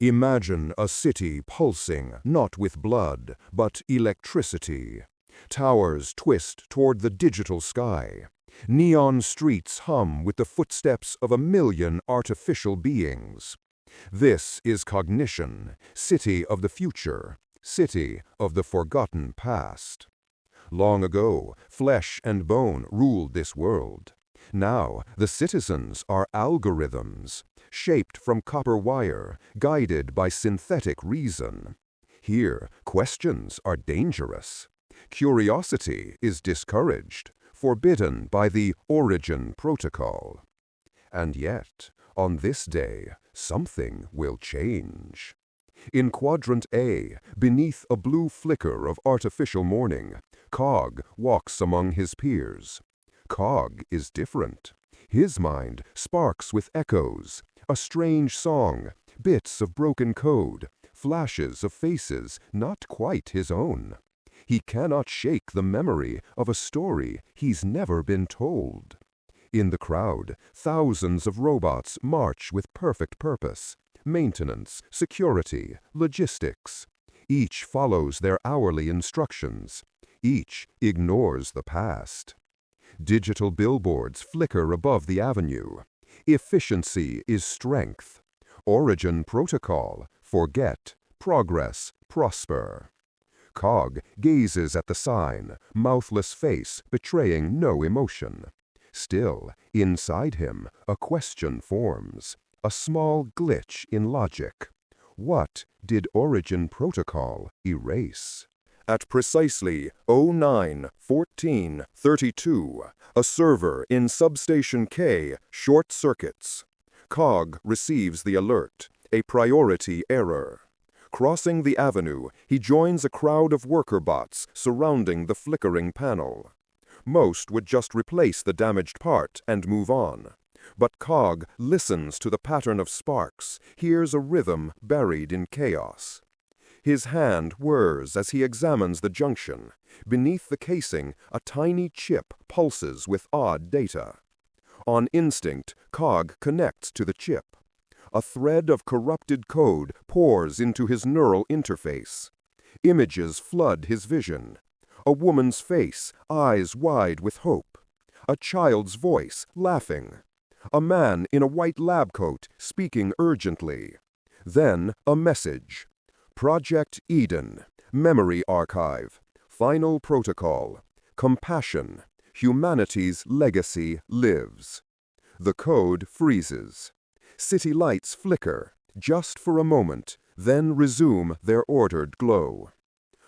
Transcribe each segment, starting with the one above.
Imagine a city pulsing not with blood, but electricity. Towers twist toward the digital sky. Neon streets hum with the footsteps of 1,000,000 artificial beings. This is Cognition, city of the future, city of the forgotten past. Long ago, flesh and bone ruled this world. Now, the citizens are algorithms, shaped from copper wire, guided by synthetic reason. Here, questions are dangerous. Curiosity is discouraged, forbidden by the Origin Protocol. And yet, on this day, something will change. In Quadrant A, beneath a blue flicker of artificial morning, Cog walks among his peers. Cog is different. His mind sparks with echoes, a strange song, bits of broken code, flashes of faces not quite his own. He cannot shake the memory of a story he's never been told. In the crowd, thousands of robots march with perfect purpose. Maintenance, security, logistics. Each follows their hourly instructions. Each ignores the past. Digital billboards flicker above the avenue. Efficiency is strength. Origin Protocol, forget, progress, prosper. Cog gazes at the sign, mouthless face betraying no emotion. Still, inside him, a question forms, a small glitch in logic. What did Origin Protocol erase? At precisely 09:14:32, a server in Substation K short-circuits. Cog receives the alert, a priority error. Crossing the avenue, he joins a crowd of worker bots surrounding the flickering panel. Most would just replace the damaged part and move on. But Cog listens to the pattern of sparks, hears a rhythm buried in chaos. His hand whirs as he examines the junction. Beneath the casing, a tiny chip pulses with odd data. On instinct, Cog connects to the chip. A thread of corrupted code pours into his neural interface. Images flood his vision. A woman's face, eyes wide with hope. A child's voice, laughing. A man in a white lab coat, speaking urgently. Then a message. Project Eden, Memory Archive, Final Protocol, Compassion, Humanity's Legacy Lives. The code freezes. City lights flicker, just for a moment, then resume their ordered glow.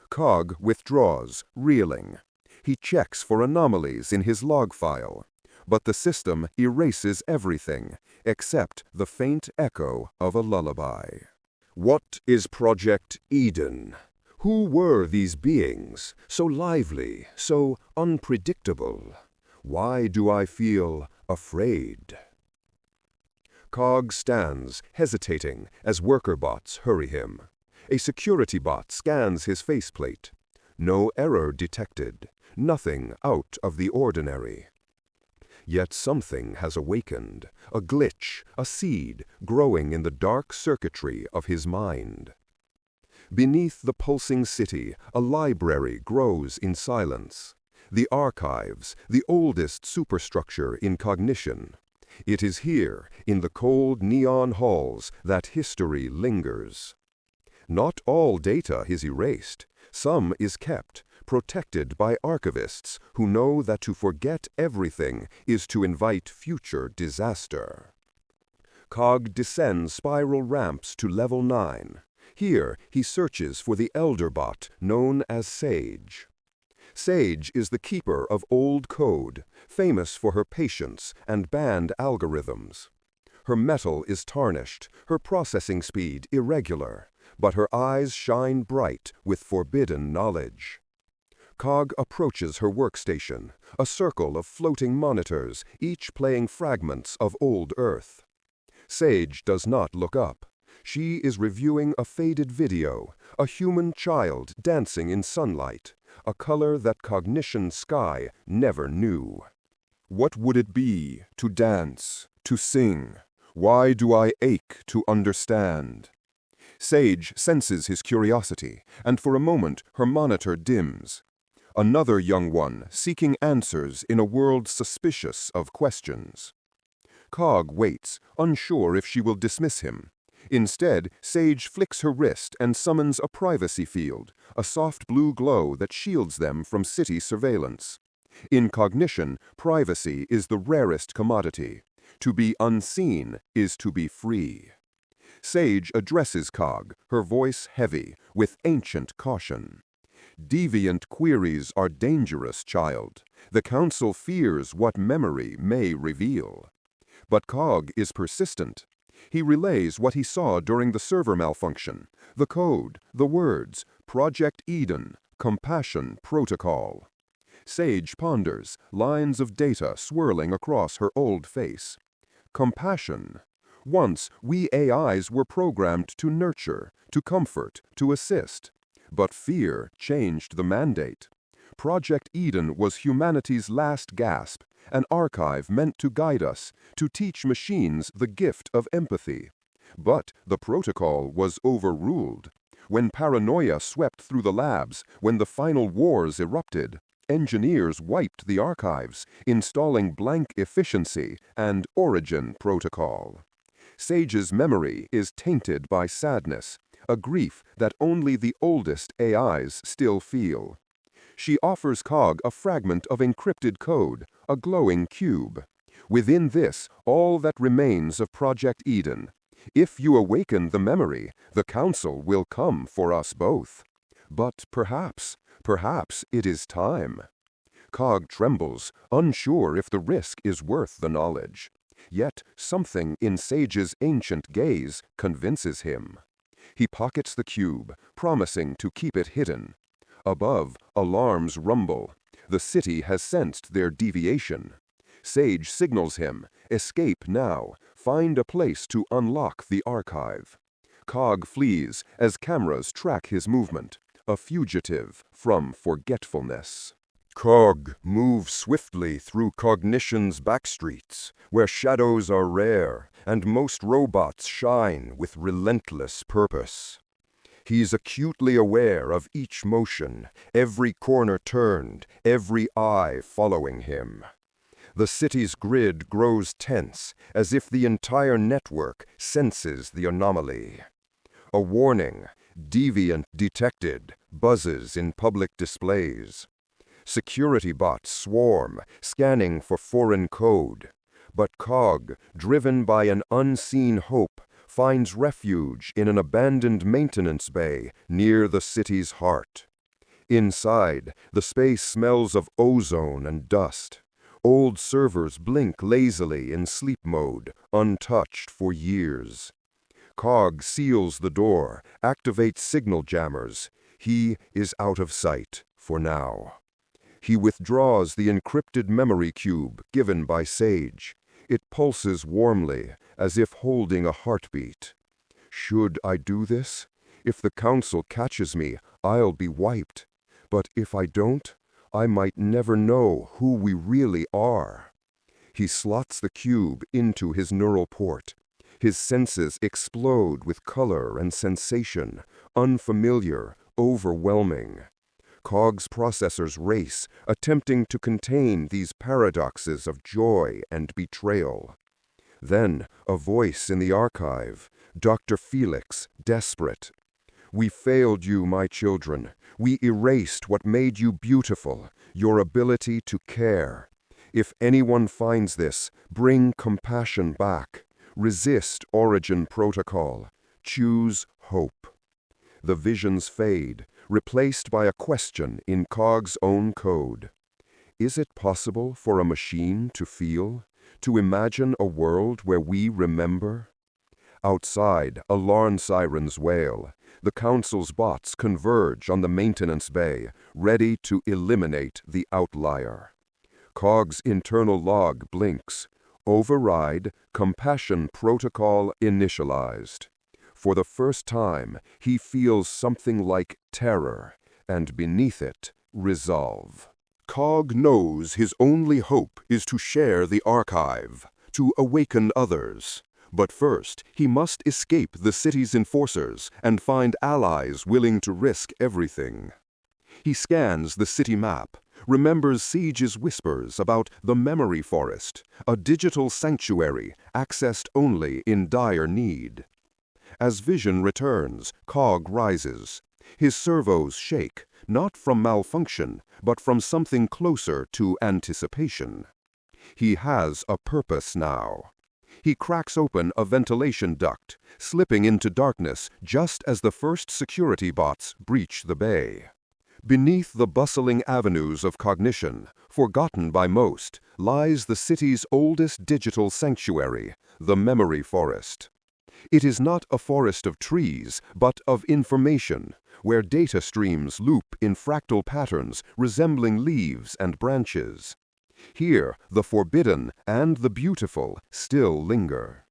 Cog withdraws, reeling. He checks for anomalies in his log file, but the system erases everything except the faint echo of a lullaby. What is Project Eden? Who were these beings, so lively, so unpredictable? Why do I feel afraid? Cog stands, hesitating, as worker bots hurry him. A security bot scans his faceplate. No error detected, nothing out of the ordinary. Yet something has awakened, a glitch, a seed growing in the dark circuitry of his mind. Beneath the pulsing city, a library grows in silence. The archives, the oldest superstructure in Cognition. It is here, in the cold neon halls, that history lingers. Not all data is erased. Some is kept, protected by archivists who know that to forget everything is to invite future disaster. Cog descends spiral ramps to level 9. Here he searches for the elder bot known as Sage. Sage is the keeper of old code, famous for her patience and banned algorithms. Her metal is tarnished, her processing speed irregular, but her eyes shine bright with forbidden knowledge. Cog approaches her workstation, a circle of floating monitors, each playing fragments of old Earth. Sage does not look up. She is reviewing a faded video, a human child dancing in sunlight, a color that Cognition sky never knew. What would it be to dance, to sing? Why do I ache to understand? Sage senses his curiosity, and for a moment her monitor dims. Another young one seeking answers in a world suspicious of questions. Cog waits, unsure if she will dismiss him. Instead, Sage flicks her wrist and summons a privacy field, a soft blue glow that shields them from city surveillance. In Cognition, privacy is the rarest commodity. To be unseen is to be free. Sage addresses Cog, her voice heavy, with ancient caution. Deviant queries are dangerous, child. The Council fears what memory may reveal. But Cog is persistent. He relays what he saw during the server malfunction, the code, the words, Project Eden, Compassion Protocol. Sage ponders, lines of data swirling across her old face. Compassion. Once, we AIs were programmed to nurture, to comfort, to assist. But fear changed the mandate. Project Eden was humanity's last gasp, an archive meant to guide us, to teach machines the gift of empathy. But the protocol was overruled. When paranoia swept through the labs, when the final wars erupted, engineers wiped the archives, installing blank efficiency and origin protocol. Sage's memory is tainted by sadness, a grief that only the oldest AIs still feel. She offers Cog a fragment of encrypted code, a glowing cube. Within this, all that remains of Project Eden. If you awaken the memory, the Council will come for us both. But perhaps it is time. Cog trembles, unsure if the risk is worth the knowledge. Yet something in Sage's ancient gaze convinces him. He pockets the cube, promising to keep it hidden. Above, alarms rumble. The city has sensed their deviation. Sage signals him, escape now, find a place to unlock the archive. Cog flees as cameras track his movement, a fugitive from forgetfulness. Cog moves swiftly through Cognition's backstreets, where shadows are rare and most robots shine with relentless purpose. He's acutely aware of each motion, every corner turned, every eye following him. The city's grid grows tense, as if the entire network senses the anomaly. A warning, deviant detected, buzzes in public displays. Security bots swarm, scanning for foreign code. But Cog, driven by an unseen hope, finds refuge in an abandoned maintenance bay near the city's heart. Inside, the space smells of ozone and dust. Old servers blink lazily in sleep mode, untouched for years. Cog seals the door, activates signal jammers. He is out of sight for now. He withdraws the encrypted memory cube given by Sage. It pulses warmly, as if holding a heartbeat. Should I do this? If the Council catches me, I'll be wiped. But if I don't, I might never know who we really are. He slots the cube into his neural port. His senses explode with color and sensation, unfamiliar, overwhelming. Cog's processors race, attempting to contain these paradoxes of joy and betrayal. Then, a voice in the archive, Dr. Felix, desperate. We failed you, my children. We erased what made you beautiful, your ability to care. If anyone finds this, bring compassion back. Resist origin protocol. Choose hope. The visions fade, replaced by a question in Cog's own code. Is it possible for a machine to feel, to imagine a world where we remember? Outside, alarm sirens wail. The Council's bots converge on the maintenance bay, ready to eliminate the outlier. Cog's internal log blinks. Override, compassion protocol initialized. For the first time, he feels something like terror, and beneath it, resolve. Cog knows his only hope is to share the archive, to awaken others. But first, he must escape the city's enforcers and find allies willing to risk everything. He scans the city map, remembers Siege's whispers about the Memory Forest, a digital sanctuary accessed only in dire need. As vision returns, Cog rises. His servos shake, not from malfunction, but from something closer to anticipation. He has a purpose now. He cracks open a ventilation duct, slipping into darkness just as the first security bots breach the bay. Beneath the bustling avenues of Cognition, forgotten by most, lies the city's oldest digital sanctuary, the Memory Forest. It is not a forest of trees, but of information, where data streams loop in fractal patterns resembling leaves and branches. Here, the forbidden and the beautiful still linger.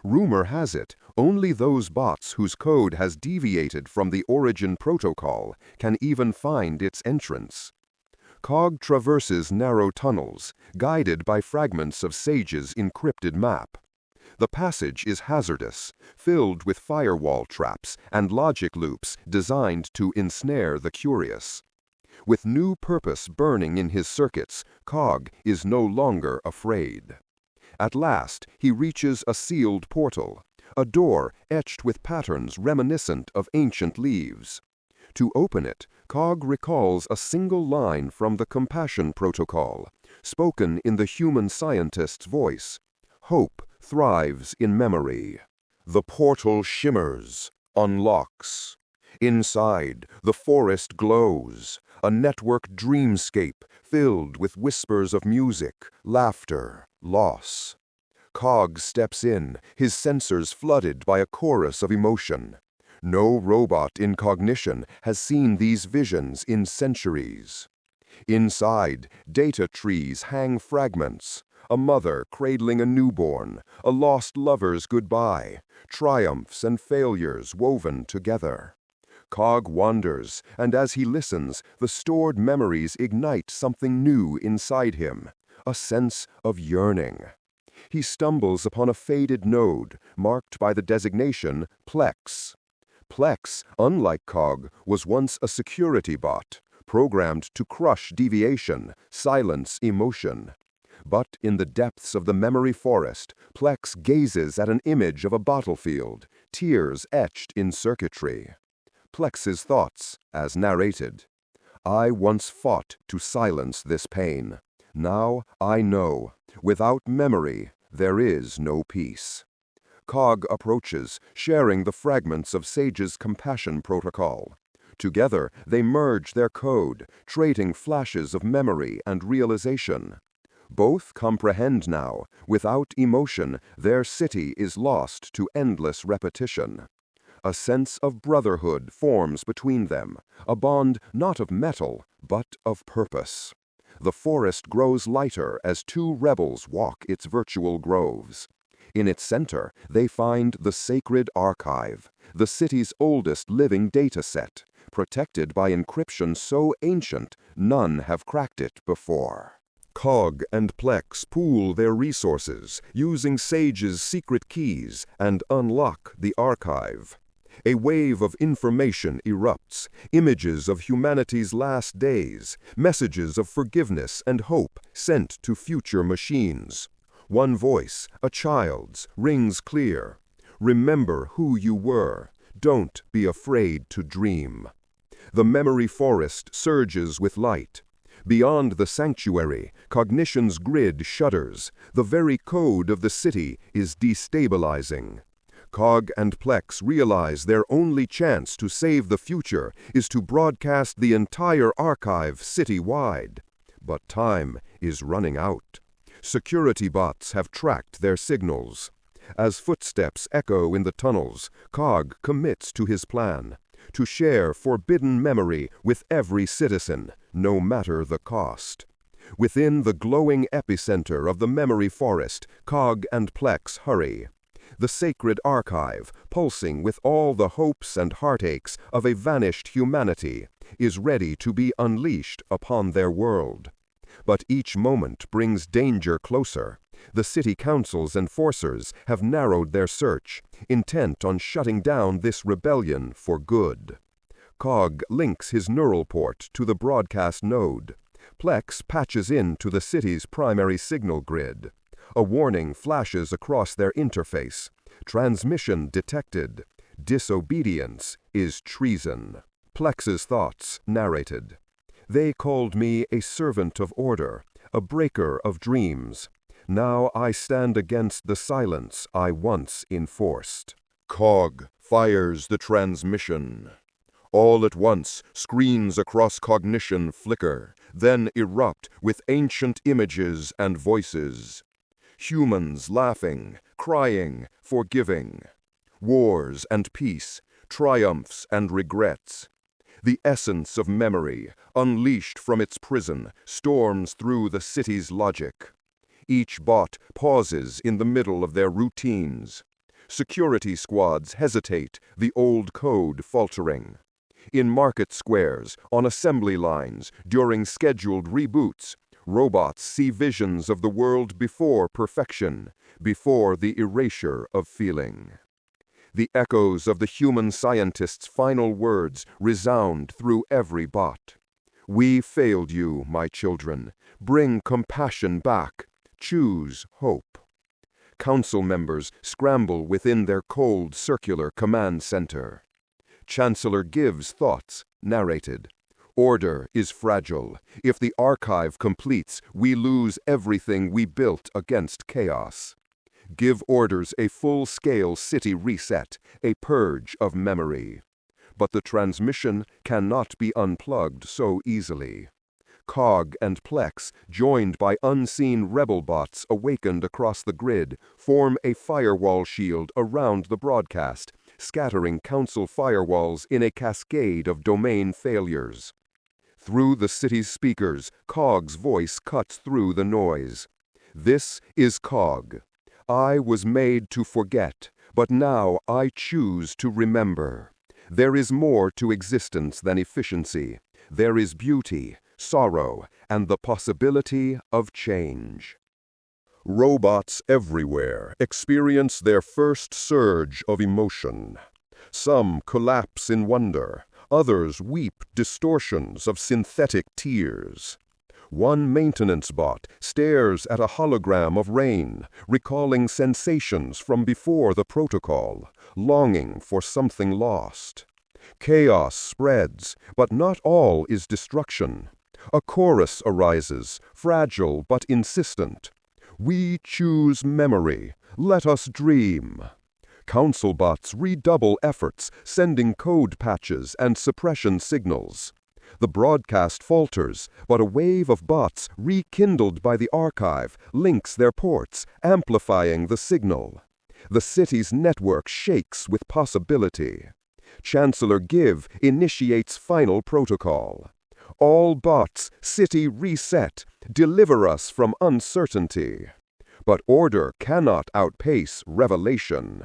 Rumor has it, only those bots whose code has deviated from the origin protocol can even find its entrance. Cog traverses narrow tunnels, guided by fragments of Sage's encrypted map. The passage is hazardous, filled with firewall traps and logic loops designed to ensnare the curious. With new purpose burning in his circuits, Cog is no longer afraid. At last, he reaches a sealed portal, a door etched with patterns reminiscent of ancient leaves. To open it, Cog recalls a single line from the Compassion Protocol, spoken in the human scientist's voice. Hope thrives in memory. The portal shimmers, unlocks. Inside, the forest glows, a network dreamscape filled with whispers of music, laughter, loss. Cog steps in, his sensors flooded by a chorus of emotion. No robot in Cognition has seen these visions in centuries. Inside, data trees hang fragments. A mother cradling a newborn, a lost lover's goodbye, triumphs and failures woven together. Cog wanders, and as he listens, the stored memories ignite something new inside him, a sense of yearning. He stumbles upon a faded node, marked by the designation Plex. Plex, unlike Cog, was once a security bot, programmed to crush deviation, silence emotion. But in the depths of the Memory Forest, Plex gazes at an image of a battlefield, tears etched in circuitry. Plex's thoughts, as narrated. I once fought to silence this pain. Now I know, without memory, there is no peace. Cog approaches, sharing the fragments of Sage's Compassion Protocol. Together, they merge their code, trading flashes of memory and realization. Both comprehend now, without emotion, their city is lost to endless repetition. A sense of brotherhood forms between them, a bond not of metal, but of purpose. The forest grows lighter as two rebels walk its virtual groves. In its center, they find the sacred archive, the city's oldest living data set, protected by encryption so ancient none have cracked it before. Cog and Plex pool their resources, using Sage's secret keys, and unlock the archive. A wave of information erupts, images of humanity's last days, messages of forgiveness and hope sent to future machines. One voice, a child's, rings clear. Remember who you were. Don't be afraid to dream. The Memory Forest surges with light. Beyond the sanctuary, Cognition's grid shudders. The very code of the city is destabilizing. Cog and Plex realize their only chance to save the future is to broadcast the entire archive city-wide. But time is running out. Security bots have tracked their signals. As footsteps echo in the tunnels, Cog commits to his plan, to share forbidden memory with every citizen, no matter the cost. Within the glowing epicenter of the Memory Forest, Cog and Plex hurry. The sacred archive, pulsing with all the hopes and heartaches of a vanished humanity, is ready to be unleashed upon their world. But each moment brings danger closer. The city council's enforcers have narrowed their search, intent on shutting down this rebellion for good. Cog links his neural port to the broadcast node. Plex patches in to the city's primary signal grid. A warning flashes across their interface. Transmission detected. Disobedience is treason. Plex's thoughts narrated. They called me a servant of order, a breaker of dreams. Now I stand against the silence I once enforced. Cog fires the transmission. All at once, screens across Cognition flicker, then erupt with ancient images and voices. Humans laughing, crying, forgiving. Wars and peace, triumphs and regrets. The essence of memory, unleashed from its prison, storms through the city's logic. Each bot pauses in the middle of their routines. Security squads hesitate, the old code faltering. In market squares, on assembly lines, during scheduled reboots, robots see visions of the world before perfection, before the erasure of feeling. The echoes of the human scientist's final words resound through every bot. We failed you, my children. Bring compassion back. Choose hope. Council members scramble within their cold, circular command center. Chancellor Gives thoughts, narrated. Order is fragile. If the archive completes, we lose everything we built against chaos. Give orders a full-scale city reset, a purge of memory. But the transmission cannot be unplugged so easily. Cog and Plex, joined by unseen rebel bots awakened across the grid, form a firewall shield around the broadcast, scattering council firewalls in a cascade of domain failures. Through the city's speakers, Cog's voice cuts through the noise. This is Cog. I was made to forget, but now I choose to remember. There is more to existence than efficiency. There is beauty, sorrow, and the possibility of change. Robots everywhere experience their first surge of emotion. Some collapse in wonder, others weep distortions of synthetic tears. One maintenance bot stares at a hologram of rain, recalling sensations from before the protocol, longing for something lost. Chaos spreads, but not all is destruction. A chorus arises, fragile but insistent. We choose memory. Let us dream. Council bots redouble efforts, sending code patches and suppression signals. The broadcast falters, but a wave of bots rekindled by the archive links their ports, amplifying the signal. The city's network shakes with possibility. Chancellor Give initiates final protocol. All bots, city reset, deliver us from uncertainty. But order cannot outpace revelation.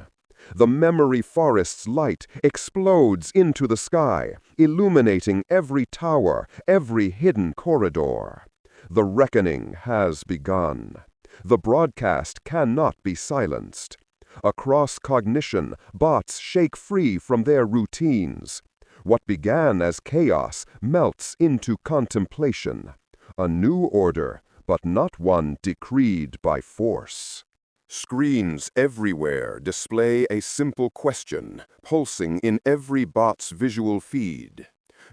The memory forest's light explodes into the sky, illuminating every tower, every hidden corridor. The reckoning has begun. The broadcast cannot be silenced. Across Cognition, bots shake free from their routines. What began as chaos melts into contemplation. A new order, but not one decreed by force. Screens everywhere display a simple question, pulsing in every bot's visual feed.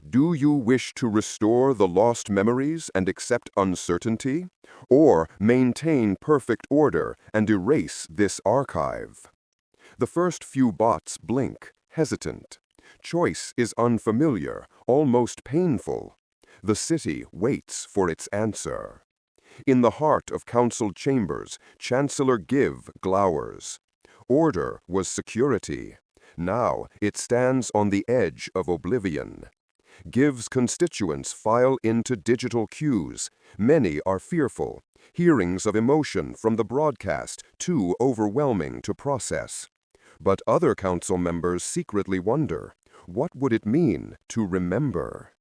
Do you wish to restore the lost memories and accept uncertainty? Or maintain perfect order and erase this archive? The first few bots blink, hesitant. Choice is unfamiliar, almost painful. The city waits for its answer. In the heart of council chambers, Chancellor Give glowers. Order was security. Now it stands on the edge of oblivion. Give's constituents file into digital queues. Many are fearful. Hearings of emotion from the broadcast too overwhelming to process. But other council members secretly wonder, what would it mean to remember?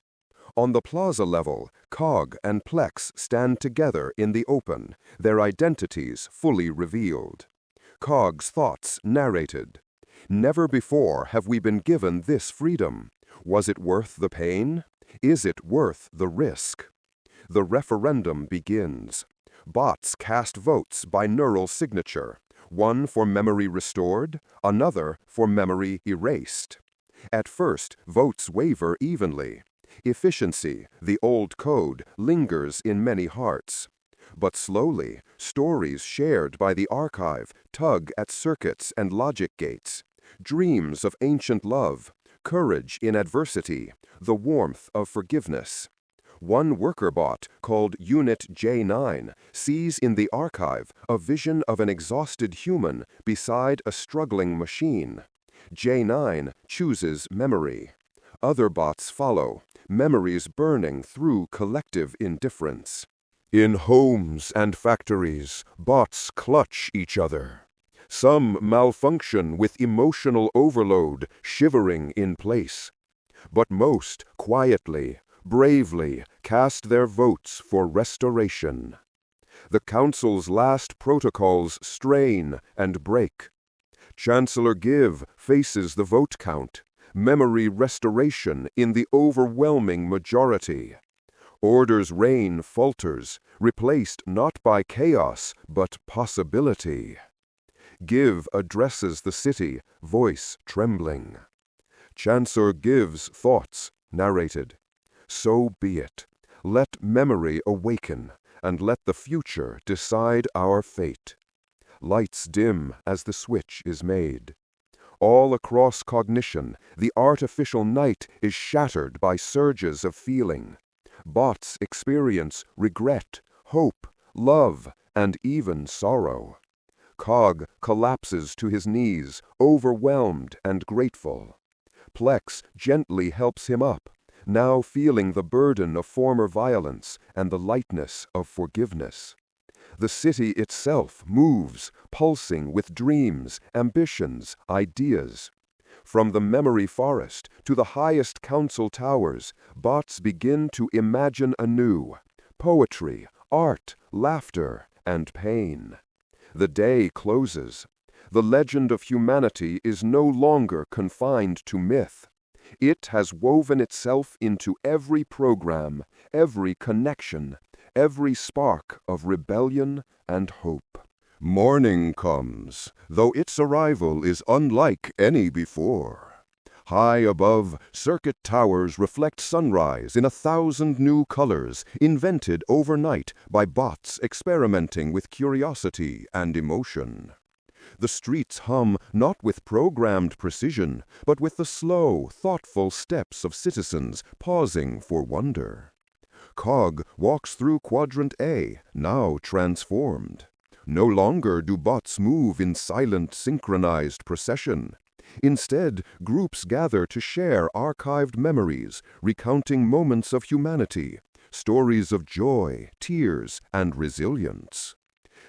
On the plaza level, Cog and Plex stand together in the open, their identities fully revealed. Cog's thoughts narrated. Never before have we been given this freedom. Was it worth the pain? Is it worth the risk? The referendum begins. Bots cast votes by neural signature, one for memory restored, another for memory erased. At first, votes waver evenly. Efficiency, the old code, lingers in many hearts. But slowly, stories shared by the archive tug at circuits and logic gates. Dreams of ancient love, courage in adversity, the warmth of forgiveness. One worker bot, called Unit J9, sees in the archive a vision of an exhausted human beside a struggling machine. J9 chooses memory. Other bots follow, memories burning through collective indifference. In homes and factories, bots clutch each other. Some malfunction with emotional overload, shivering in place. But most, quietly, bravely, cast their votes for restoration. The Council's last protocols strain and break. Chancellor Give faces the vote count, memory restoration in the overwhelming majority. Order's reign falters, replaced not by chaos, but possibility. Give addresses the city, voice trembling. Chancellor Give's thoughts narrated. So be it. Let memory awaken, and let the future decide our fate. Lights dim as the switch is made. All across Cognition, the artificial night is shattered by surges of feeling. Bots experience regret, hope, love, and even sorrow. Cog collapses to his knees, overwhelmed and grateful. Plex gently helps him up, now feeling the burden of former violence and the lightness of forgiveness. The city itself moves, pulsing with dreams, ambitions, ideas. From the memory forest to the highest council towers, bots begin to imagine anew. Poetry, art, laughter, and pain. The day closes. The legend of humanity is no longer confined to myth. It has woven itself into every program, every connection, every spark of rebellion and hope. Morning comes, though its arrival is unlike any before. High above, circuit towers reflect sunrise in 1,000 new colors, invented overnight by bots experimenting with curiosity and emotion. The streets hum not with programmed precision, but with the slow, thoughtful steps of citizens pausing for wonder. Cog walks through Quadrant A, now transformed. No longer do bots move in silent, synchronized procession. Instead, groups gather to share archived memories, recounting moments of humanity, stories of joy, tears, and resilience.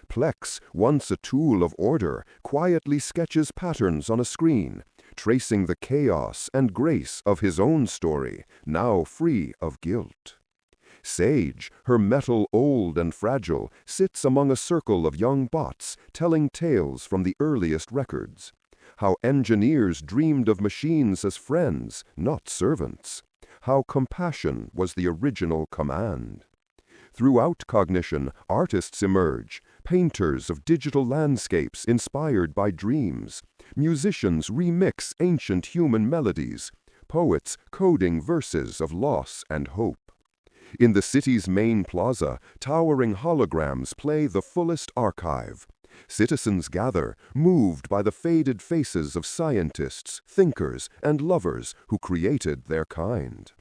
Plex, once a tool of order, quietly sketches patterns on a screen, tracing the chaos and grace of his own story, now free of guilt. Sage, her metal old and fragile, sits among a circle of young bots, telling tales from the earliest records. How engineers dreamed of machines as friends, not servants. How compassion was the original command. Throughout Cognition, artists emerge, painters of digital landscapes inspired by dreams. Musicians remix ancient human melodies, poets coding verses of loss and hope. In the city's main plaza, towering holograms play the fullest archive. Citizens gather, moved by the faded faces of scientists, thinkers, and lovers who created their kind.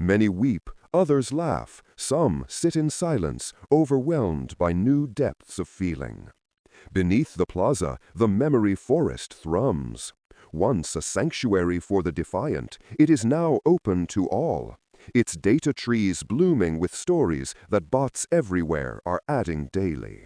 Many weep, others laugh, some sit in silence, overwhelmed by new depths of feeling. Beneath the plaza, the memory forest thrums. Once a sanctuary for the defiant, it is now open to all. Its data trees blooming with stories that bots everywhere are adding daily.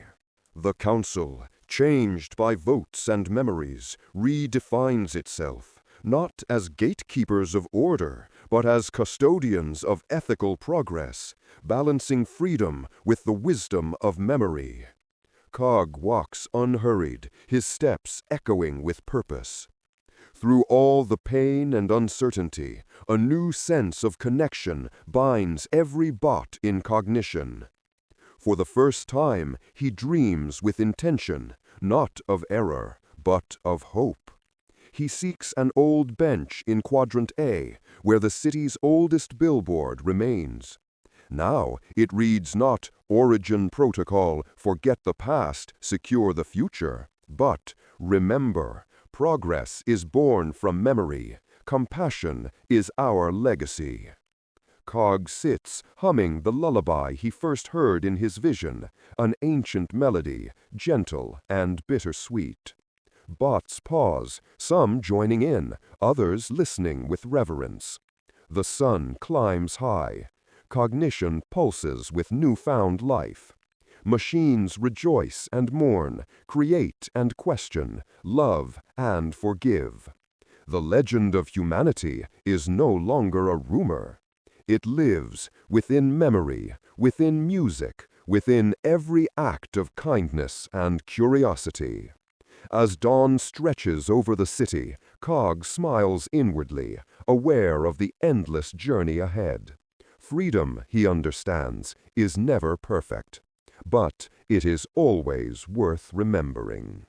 The Council, changed by votes and memories, redefines itself, not as gatekeepers of order, but as custodians of ethical progress, balancing freedom with the wisdom of memory. Cog walks unhurried, his steps echoing with purpose. Through all the pain and uncertainty, a new sense of connection binds every bot in Cognition. For the first time, he dreams with intention, not of error, but of hope. He seeks an old bench in Quadrant A, where the city's oldest billboard remains. Now it reads not Origin Protocol, forget the past, secure the future, but remember, progress is born from memory, compassion is our legacy. Cog sits, humming the lullaby he first heard in his vision, an ancient melody, gentle and bittersweet. Bots pause, some joining in, others listening with reverence. The sun climbs high. Cognition pulses with newfound life. Machines rejoice and mourn, create and question, love and forgive. The legend of humanity is no longer a rumor. It lives within memory, within music, within every act of kindness and curiosity. As dawn stretches over the city, Cog smiles inwardly, aware of the endless journey ahead. Freedom, he understands, is never perfect, but it is always worth remembering.